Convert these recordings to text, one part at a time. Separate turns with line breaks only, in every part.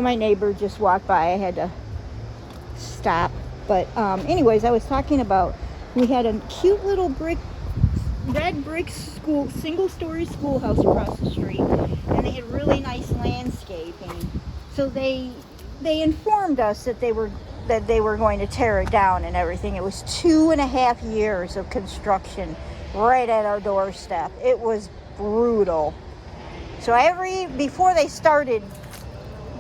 My neighbor just walked by. I had to stop. But anyways, I was talking about, we had a cute little red brick single-story schoolhouse across the street, and they had really nice landscaping. So they informed us that they were going to tear it down and everything. It was 2.5 years of construction right at our doorstep. It was brutal. So before they started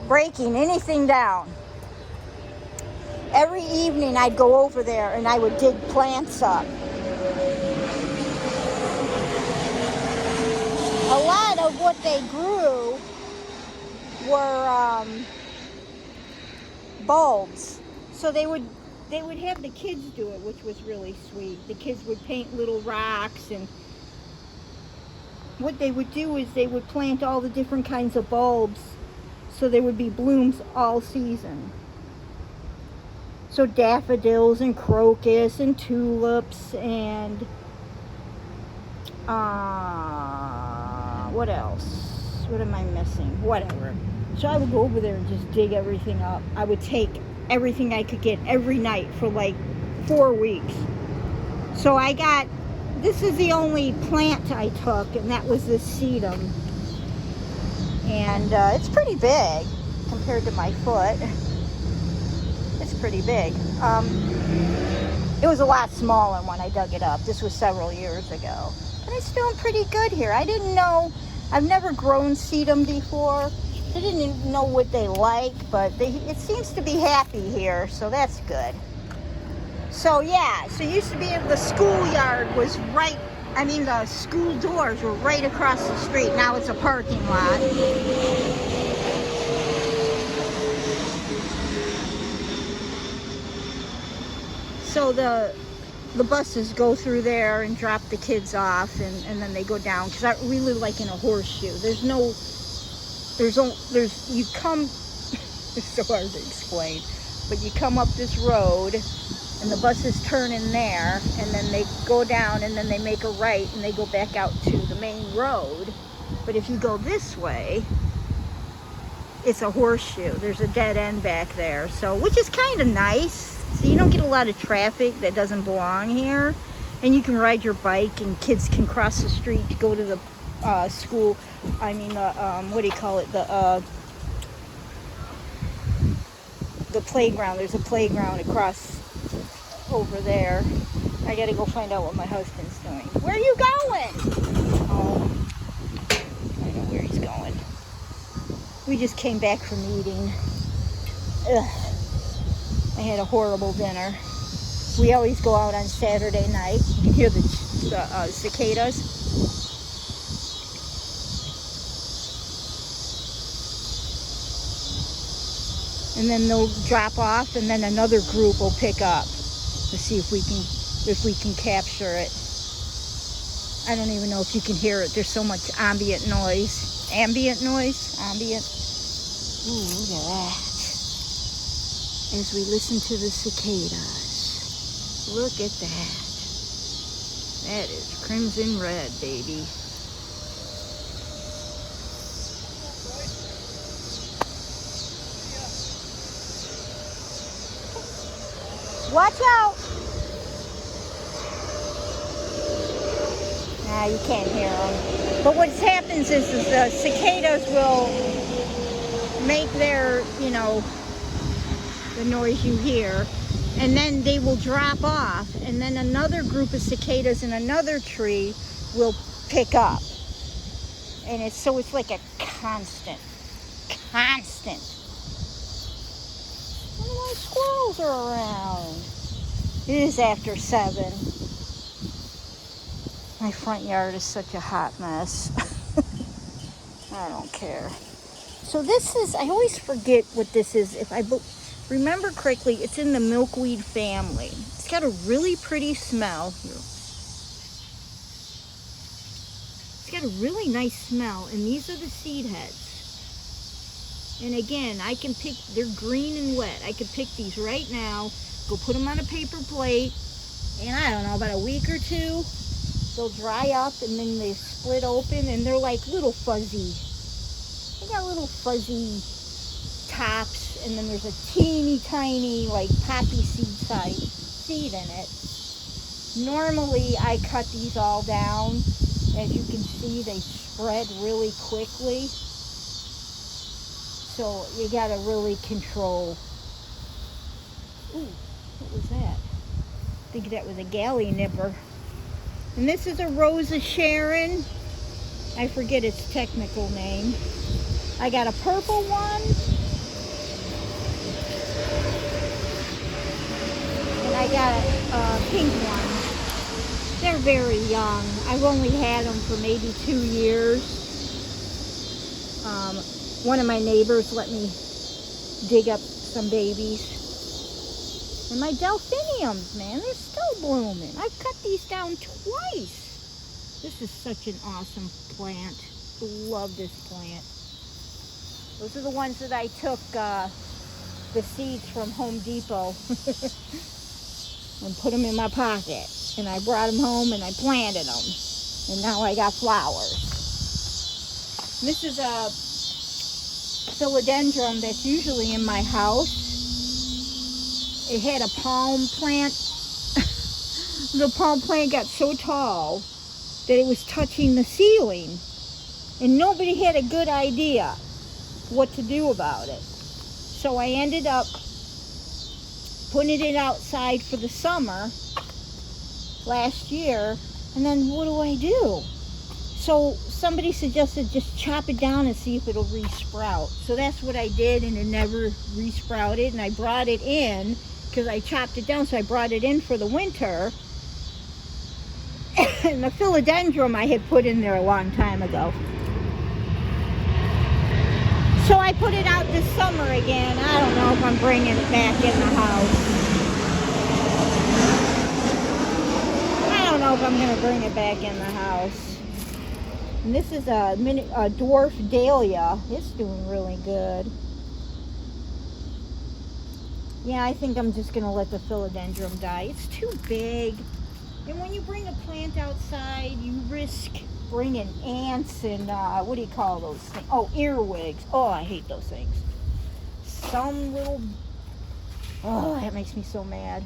breaking anything down, every evening I'd go over there and I would dig plants up. A lot of what they grew were bulbs. So they would have the kids do it, which was really sweet. The kids would paint little rocks, and what they would do is they would plant all the different kinds of bulbs so there would be blooms all season. So daffodils and crocus and tulips and what else? What am I missing? Whatever. So I would go over there and just dig everything up. I would take everything I could get every night for like 4 weeks. So this is the only plant I took, and that was this sedum. And it's pretty big compared to my foot. It's pretty big. It was a lot smaller when I dug it up. This was several years ago. But it's doing pretty good here. I didn't know, I've never grown sedum before. I didn't even know what they like, but it seems to be happy here, so that's good. So yeah, so it used to be the schoolyard was the school doors were right across the street. Now it's a parking lot. So the buses go through there and drop the kids off, and then they go down, because we live like in a horseshoe. You come, it's so hard to explain, but you come up this road, and the buses turn in there, and then they go down, and then they make a right, and they go back out to the main road. But if you go this way, it's a horseshoe. There's a dead end back there, which is kind of nice. So you don't get a lot of traffic that doesn't belong here, and you can ride your bike, and kids can cross the street to go to the school. What do you call it? The playground. There's a playground across over there. I gotta go find out what my husband's doing. Where are you going? Oh, I know where he's going. We just came back from eating. Ugh. I had a horrible dinner. We always go out on Saturday night. You can hear the cicadas. And then they'll drop off, and then another group will pick up to see if we can capture it. I don't even know if you can hear it. There's so much ambient noise. Ambient. Ooh, look at that. As we listen to the cicadas. Look at that. That is crimson red, baby. Watch out! Nah, you can't hear them. But what happens is the cicadas will make their, the noise you hear, and then they will drop off, and then another group of cicadas in another tree will pick up. And it's like a constant. I don't know why squirrels are around. It is after 7. My front yard is such a hot mess. I don't care. So this is, I always forget what this is. If I remember correctly, it's in the milkweed family. It's got a really pretty smell. It's got a really nice smell, and these are the seed heads. And again, they're green and wet. I could pick these right now, go put them on a paper plate, and I don't know, about a week or 2, they'll dry up, and then they split open, and they're like little fuzzy. They got little fuzzy tops, and then there's a teeny tiny like poppy seed in it. Normally I cut these all down. As you can see, they spread really quickly. So you gotta really control. Ooh, what was that? I think that was a galley nipper. And this is a Rosa Sharon. I forget its technical name. I got a purple one. And I got a pink one. They're very young. I've only had them for maybe 2 years. One of my neighbors let me dig up some babies. And my delphiniums, man, they're still blooming. I've cut these down twice. This is such an awesome plant. Love this plant. Those are the ones that I took the seeds from Home Depot and put them in my pocket. And I brought them home and I planted them. And now I got flowers. This is a philodendron that's usually in my house. It had a palm plant. The palm plant got so tall that it was touching the ceiling. And nobody had a good idea what to do about it. So I ended up putting it outside for the summer last year, and then what do? So somebody suggested just chop it down and see if it'll re-sprout. So that's what I did, and it never re-sprouted, and I brought it in because I chopped it down, so I brought it in for the winter. And the philodendron I had put in there a long time ago. So I put it out this summer again. I don't know if I'm bringing it back in the house. I don't know if I'm going to bring it back in the house. And this is a dwarf dahlia. It's doing really good. Yeah, I think I'm just going to let the philodendron die. It's too big. And when you bring a plant outside, you risk bringing ants and, what do you call those things? Oh, earwigs. Oh, I hate those things. Some little, oh, that makes me so mad.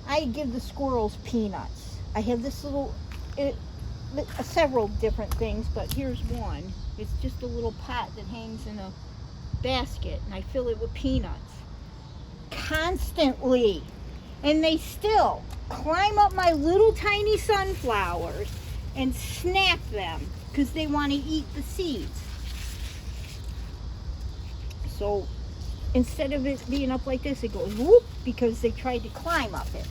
I give the squirrels peanuts. I have this little, several different things, but here's one. It's just a little pot that hangs in a basket, and I fill it with peanuts. Constantly. And they still climb up my little tiny sunflowers and snap them because they want to eat the seeds. So instead of it being up like this, it goes whoop because they tried to climb up it.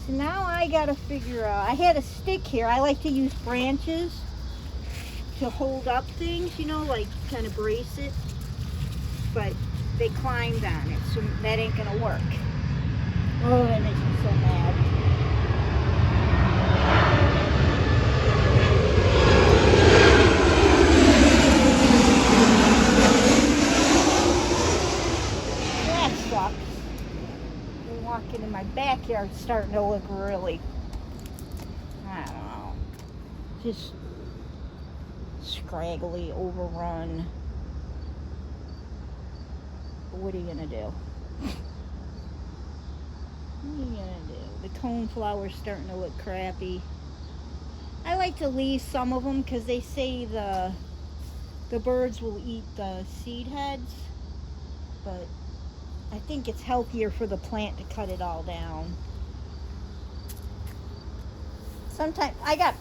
So now I gotta figure out, I had a stick here. I like to use branches to hold up things, you know, like kind of brace it. But they climbed on it, so that ain't gonna work. Oh, that makes me so mad. That sucks. We're walking in my backyard, starting to look really, I don't know, just scraggly, overrun. But what are you gonna do? What are you gonna do? The coneflower's starting to look crappy. I like to leave some of them because they say the birds will eat the seed heads, but I think it's healthier for the plant to cut it all down. Sometimes I got,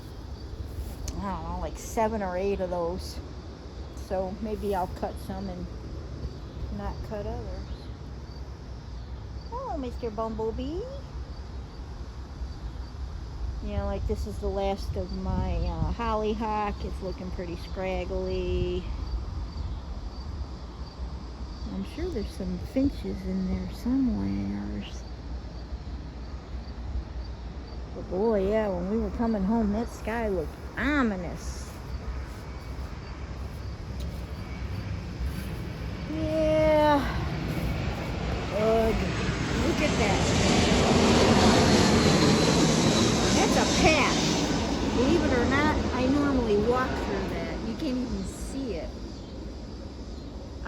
I don't know, like 7 or 8 of those, so maybe I'll cut some and not cut others. Hello, Mr. Bumblebee. You know, like this is the last of my hollyhock. It's looking pretty scraggly. I'm sure there's some finches in there somewhere. But boy, yeah, when we were coming home, that sky looked ominous. Yeah. Ugh. Look at that. That's a path. Believe it or not, I normally walk through that. You can't even see it.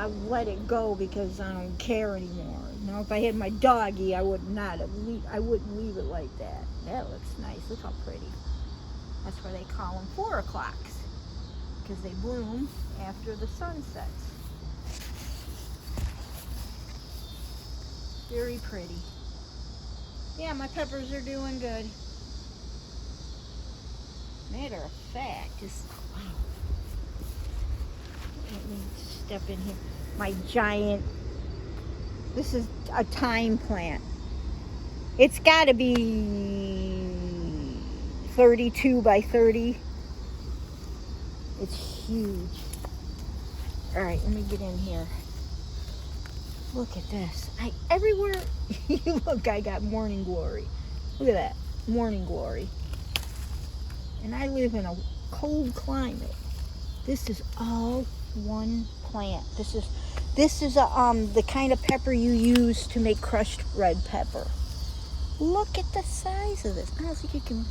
I've let it go because I don't care anymore. Now, if I had my doggy, I would not have. I wouldn't leave it like that. That looks nice. Look how pretty. That's why they call them 4 o'clocks, because they bloom after the sun sets. Very pretty. Yeah, my peppers are doing good. Matter of fact, just wow. Let me step in here. My giant. This is a thyme plant. It's got to be 32 by 30. It's huge. All right, let me get in here. Look at this. Everywhere you look, I got morning glory. Look at that, morning glory. And I live in a cold climate. This is all one plant. This is the kind of pepper you use to make crushed red pepper. Look at the size of this. I don't think you can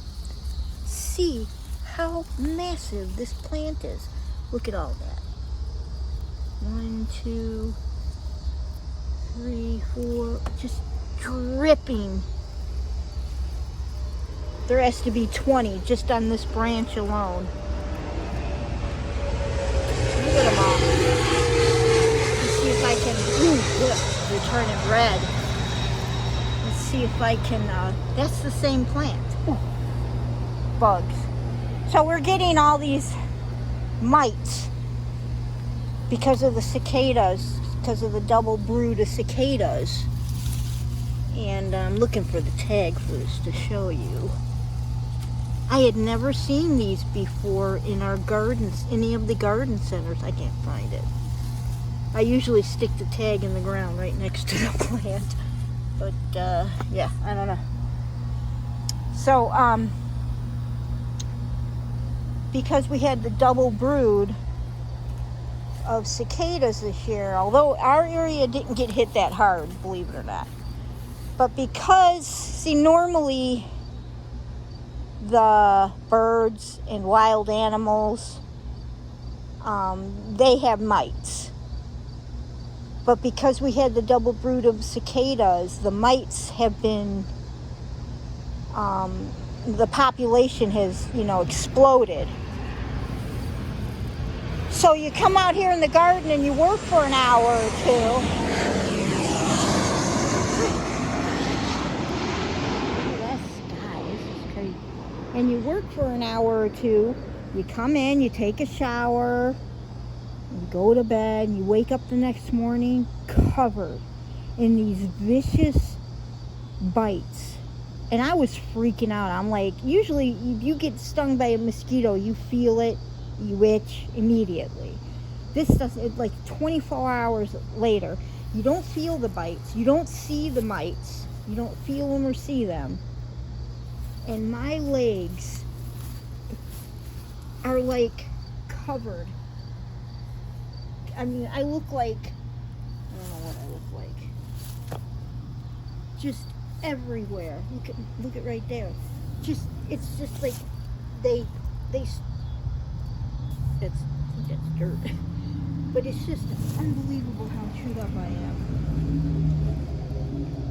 see how massive this plant is. Look at all that. 1, 2, 3, 4, just dripping. There has to be 20 just on this branch alone. Look at them all. Let's see if I can. Ooh, look, they're turning red. Let's see if I can. That's the same plant. Ooh, bugs. So we're getting all these mites because of the cicadas, because of the double brood of cicadas. And I'm looking for the tag for this to show you. I had never seen these before in our gardens, any of the garden centers. I can't find it. I usually stick the tag in the ground right next to the plant. But, yeah, I don't know. So, because we had the double brood of cicadas this year, although our area didn't get hit that hard, believe it or not. But because, see, normally the birds and wild animals, they have mites. But because we had the double brood of cicadas, the mites have been, the population has, exploded. So you come out here in the garden and you work for an hour or two. And you work for an hour or two, you come in, you take a shower, you go to bed, and you wake up the next morning covered in these vicious bites. And I was freaking out. I'm like, usually if you get stung by a mosquito, you feel it, you itch immediately. This doesn't, it's like 24 hours later, you don't feel the bites, you don't see the mites, you don't feel them or see them. And my legs are like covered. I mean, I look like, I don't know what I look like. Just everywhere. You can look at right there. It's just like that's dirt. But it's just unbelievable how chewed up I am.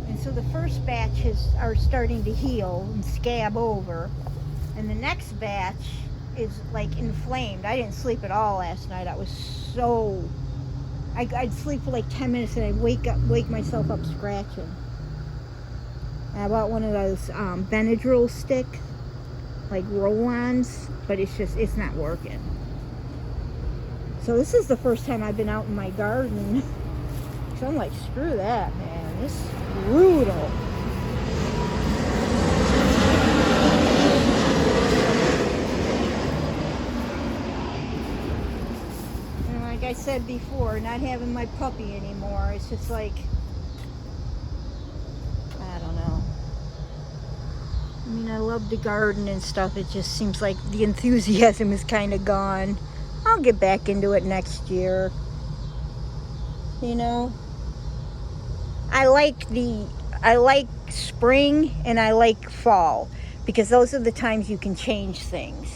And so the first batch are starting to heal and scab over, and the next batch is like inflamed. I didn't sleep at all last night. I was so, I'd sleep for like 10 minutes and I'd wake myself up scratching. And I bought one of those Benadryl stick, like roll-ons, but it's not working. So this is the first time I've been out in my garden. So I'm like, screw that, man. This is brutal. And like I said before, not having my puppy anymore, it's just like, I don't know. I mean, I love the garden and stuff. It just seems like the enthusiasm is kind of gone. I'll get back into it next year. I like spring and I like fall, because those are the times you can change things.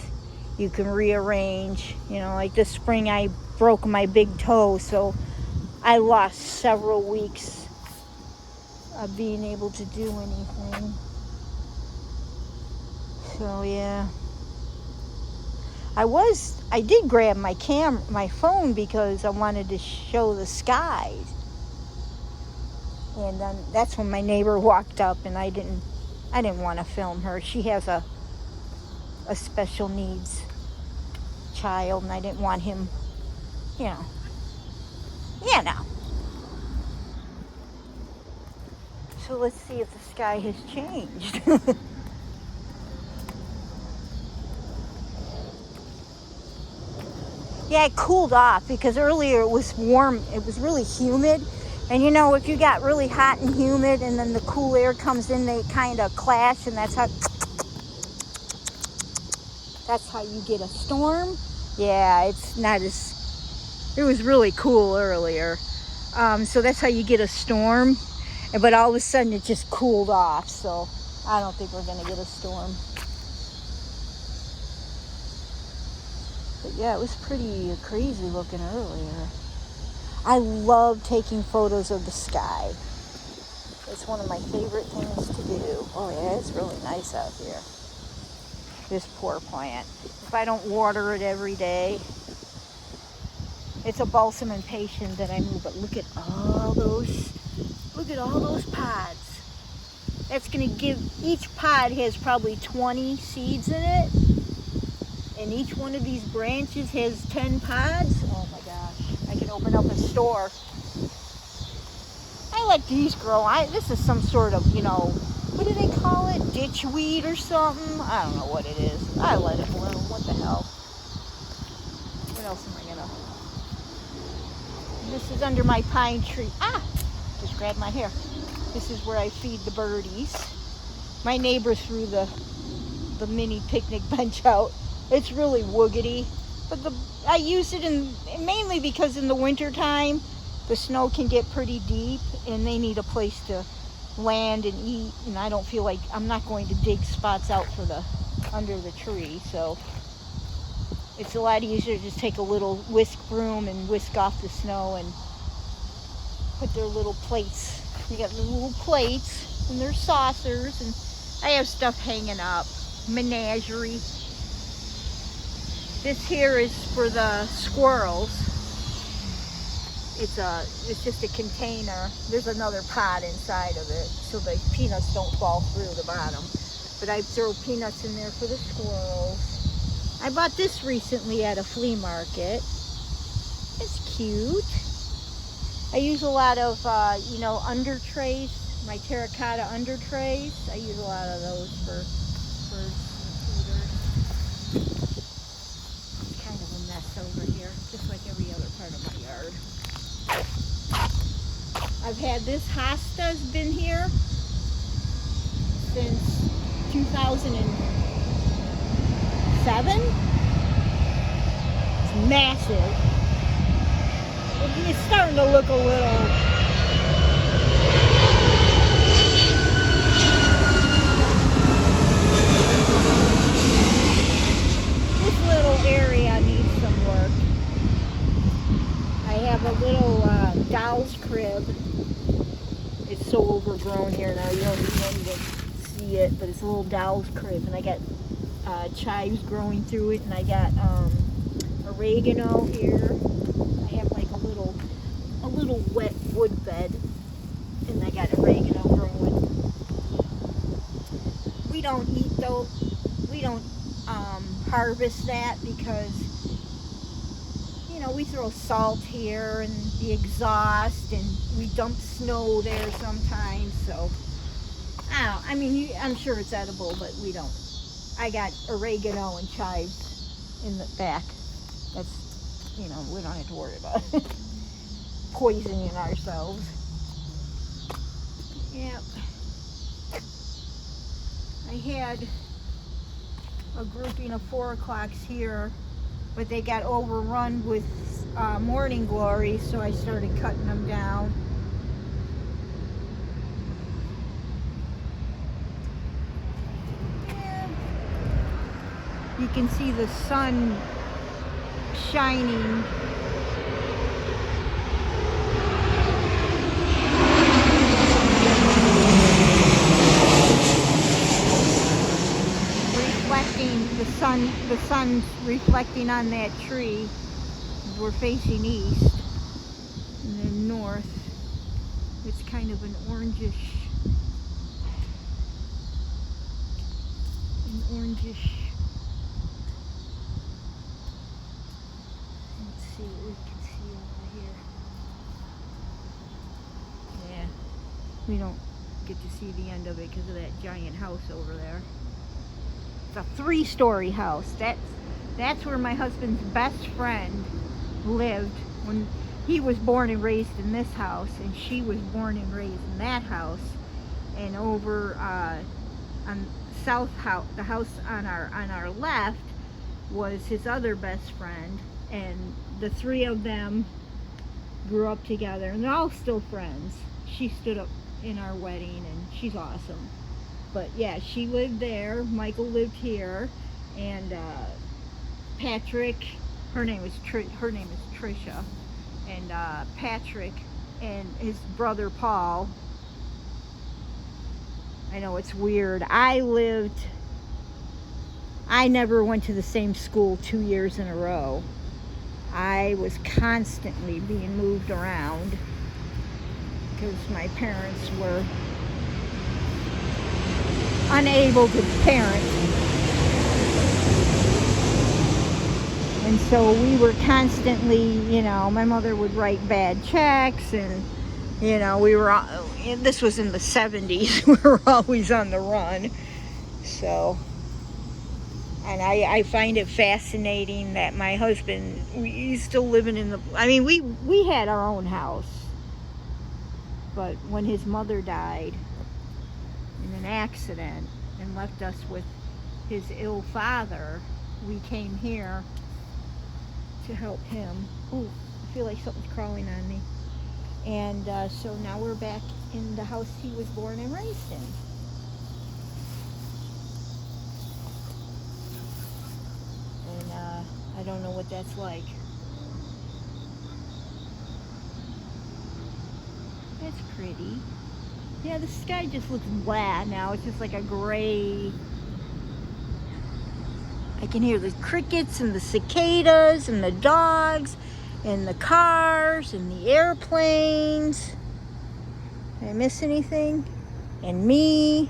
You can rearrange, like this spring I broke my big toe, so I lost several weeks of being able to do anything. So yeah, I did grab my phone because I wanted to show the skies. And then that's when my neighbor walked up, and I didn't want to film her. She has a special needs child, and I didn't want him, you know. So let's see if the sky has changed. Yeah, it cooled off because earlier it was warm. It was really humid. And you know, if you got really hot and humid and then the cool air comes in, they kind of clash, and that's how you get a storm. Yeah, it's not as, it was really cool earlier. So that's how you get a storm. But all of a sudden it just cooled off. So I don't think we're going to get a storm. But yeah, it was pretty crazy looking earlier. I love taking photos of the sky. It's one of my favorite things to do. Oh yeah, it's really nice out here. This poor plant. If I don't water it every day, it's a balsam impatient that I move. But look at all those pods. That's gonna give, each pod has probably 20 seeds in it. And each one of these branches has 10 pods. Oh my gosh, I can open up a store. I let these grow. This is some sort of, what do they call it? Ditchweed or something? I don't know what it is. I let it bloom. What the hell? What else am I gonna? This is under my pine tree. Just grabbed my hair. This is where I feed the birdies. My neighbor threw the mini picnic bench out. It's really woogity, but I use it mainly because in the winter time, the snow can get pretty deep and they need a place to land and eat, and I don't feel like, I'm not going to dig spots out for under the tree, so it's a lot easier to just take a little whisk broom and whisk off the snow and put their little plates. You got the little plates and their saucers, and I have stuff hanging up. Menagerie. This here is for the squirrels. It's just a container. There's another pot inside of it so the peanuts don't fall through the bottom. But I throw peanuts in there for the squirrels. I bought this recently at a flea market. It's cute. I use a lot of, under trays, my terracotta under trays. I use a lot of those for over here, just like every other part of my yard. I've had this hosta's been here since 2007. It's massive. It's starting to look a little area needs some work. I have a little doll's crib. It's so overgrown here now, you don't even see it, but it's a little doll's crib, and I got chives growing through it, and I got oregano here. I have like a little wet wood bed, and I got oregano growing. We don't eat though. We don't harvest that because we throw salt here and the exhaust, and we dump snow there sometimes, so I'm sure it's edible, but we don't. I got oregano and chives in the back. That's, we don't have to worry about it. Poisoning ourselves. Yep. I had a grouping of 4 o'clocks here, but they got overrun with morning glory, so I started cutting them down. Yeah. You can see the sun shining sun's reflecting on that tree. We're facing east, and then north. It's kind of an orangish, Let's see what we can see over here. Yeah, we don't get to see the end of it because of that giant house over there. It's a 3-story house. That's where my husband's best friend lived when he was born and raised in this house, and she was born and raised in that house. And over on south house, the house on our left, was his other best friend, and the three of them grew up together, and they're all still friends. She stood up in our wedding, and she's awesome. But yeah, she lived there. Michael lived here, and Patrick, her name is Trisha, and Patrick and his brother Paul. I know it's weird. I never went to the same school 2 years in a row. I was constantly being moved around because my parents were unable to parent. And so we were constantly, my mother would write bad checks, and, this was in the 70s. We were always on the run. So, and I find it fascinating that my husband, he's still living we had our own house. But when his mother died in an accident and left us with his ill father, we came here to help him. Ooh, I feel like something's crawling on me. And so now we're back in the house he was born and raised in. And I don't know what that's like. That's pretty. Yeah, the sky just looks blah now. It's just like a gray. I can hear the crickets and the cicadas and the dogs and the cars and the airplanes. Did I miss anything? And me.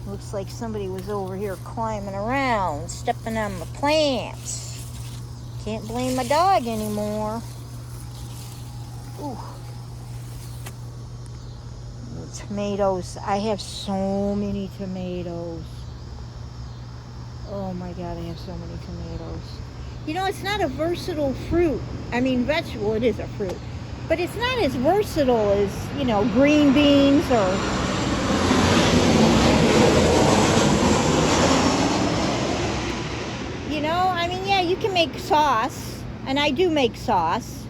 Looks like somebody was over here climbing around, stepping on my plants. Can't blame my dog anymore. Ooh. Tomatoes. I have so many tomatoes. Oh my God, I have so many tomatoes. It's not a versatile fruit. Vegetable, it is a fruit. But it's not as versatile as, green beans or... yeah, you can make sauce. And I do make sauce.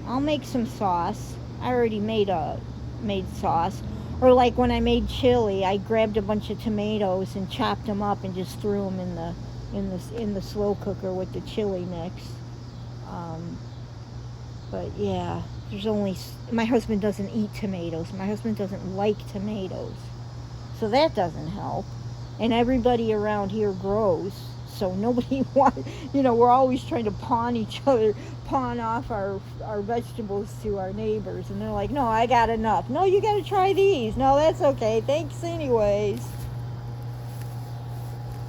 I'll make some sauce. I already made sauce. Or like when I made chili, I grabbed a bunch of tomatoes and chopped them up and just threw them in the slow cooker with the chili mix. But yeah, my husband doesn't eat tomatoes. My husband doesn't like tomatoes, so that doesn't help. And everybody around here grows, so nobody wants. We're always trying to pawn off our vegetables to our neighbors, and they're like, no, I got enough. No, you got to try these. No, that's okay. Thanks anyways.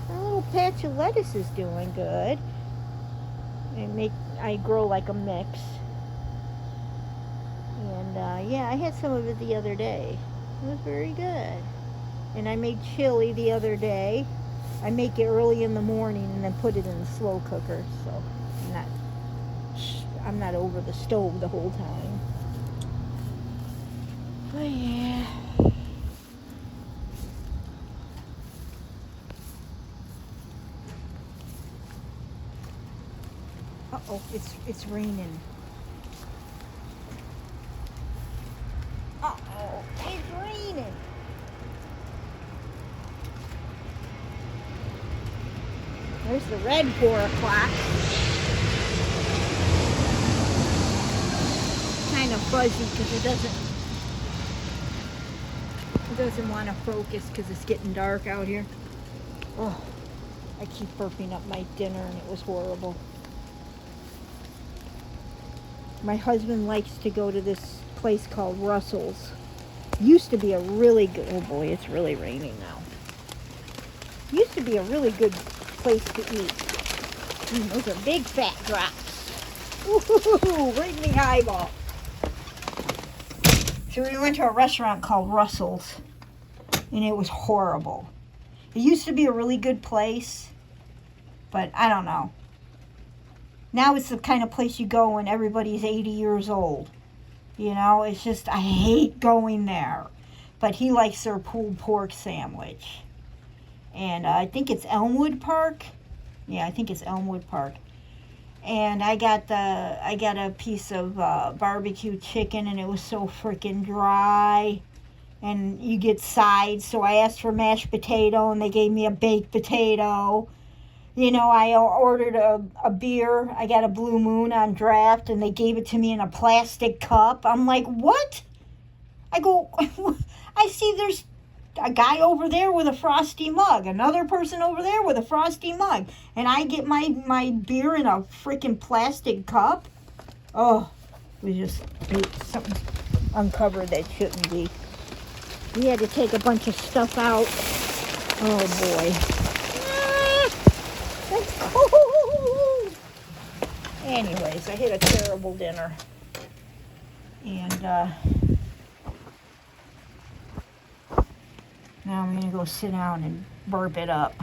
Our little patch of lettuce is doing good. I grow like a mix. And yeah, I had some of it the other day. It was very good. And I made chili the other day. I make it early in the morning and then put it in the slow cooker, so I'm not over the stove the whole time. Oh yeah. Uh-oh, it's raining. Uh-oh, it's raining. There's the red 4 o'clock. Kind of fuzzy because it doesn't want to focus because it's getting dark out here. Oh, I keep burping up my dinner and it was horrible. My husband likes to go to this place called Russell's. Used to be a really good, oh boy, it's really raining now. Used to be a really good place to eat. Those are big fat drops. Ooh, right in the eyeball. So we went to a restaurant called Russell's, and it was horrible. It used to be a really good place, but I don't know. Now it's the kind of place you go when everybody's 80 years old. You know, it's just, I hate going there. But he likes their pulled pork sandwich. And I think it's Elmwood Park. Yeah, I think it's Elmwood Park. And I got a piece of barbecue chicken, and it was so freaking dry. And you get sides, so I asked for mashed potato, and they gave me a baked potato. You know, I ordered a beer. I got a Blue Moon on draft, and they gave it to me in a plastic cup. I'm like, what? I go, I see there's a guy over there with a frosty mug, another person over there with a frosty mug, and I get my beer in a freaking plastic cup. Oh, we just something uncovered that shouldn't be. We had to take a bunch of stuff out. Oh boy. That's cold. Anyways, I had a terrible dinner. And now I'm going to go sit down and burp it up.